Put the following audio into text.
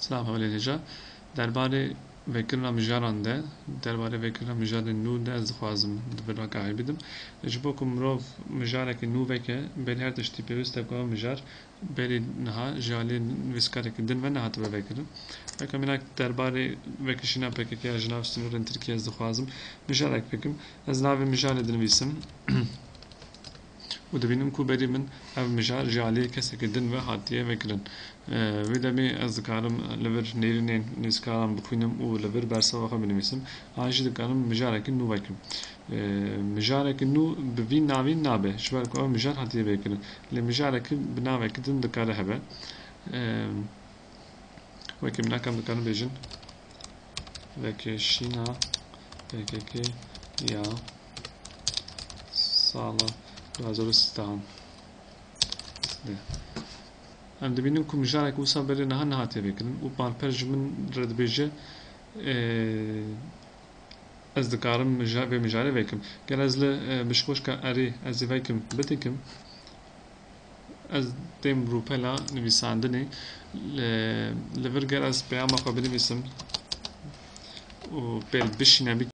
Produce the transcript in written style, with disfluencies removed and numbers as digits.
سلام هەوڵێنێژە دەربارەی vekirina mijaran de derbarê vekirina mijarên nû de ez dixwazim biragahî bidim ji bo ku mirov mijarekî nû veke berî her tiştî pêwîst e ku ev mijar berî niha ji alî nivîskarekî din ve nehatibe vekirin veke minak derbarê vekişîna PKK ya ji nav sınırên Tirkiye ez dixwazim mijarek bikim ez navê mijarê dinivîsim û dibînim ku berî min ev mijar ji alî kesekî din ve hatiye vekirin vê demê ez dikarim li vir nêrînên nivîskaran bixwînim û li vir berseva xwe binivîsim an jî dikarim mijarekî nû vekim mijarekî nû bi vî navî nabe ji ber ku ev mijar hatiye vekirin lê mijarekî bi navekî din dikare hebe wekî minak em dikarin bêjin vekişîna PKK ya sala 2013 em dibînin ku mijarek wisa berê niha nehatiye vekirin û malper ji min re dibêje ez dikarim vê mijarê vekim gel ez li bişkoşka erê ez ê vekim bitikim ez dêm rûpela nivîsandinê li vir gel ez peyama xwe binivîsim û pê bişîne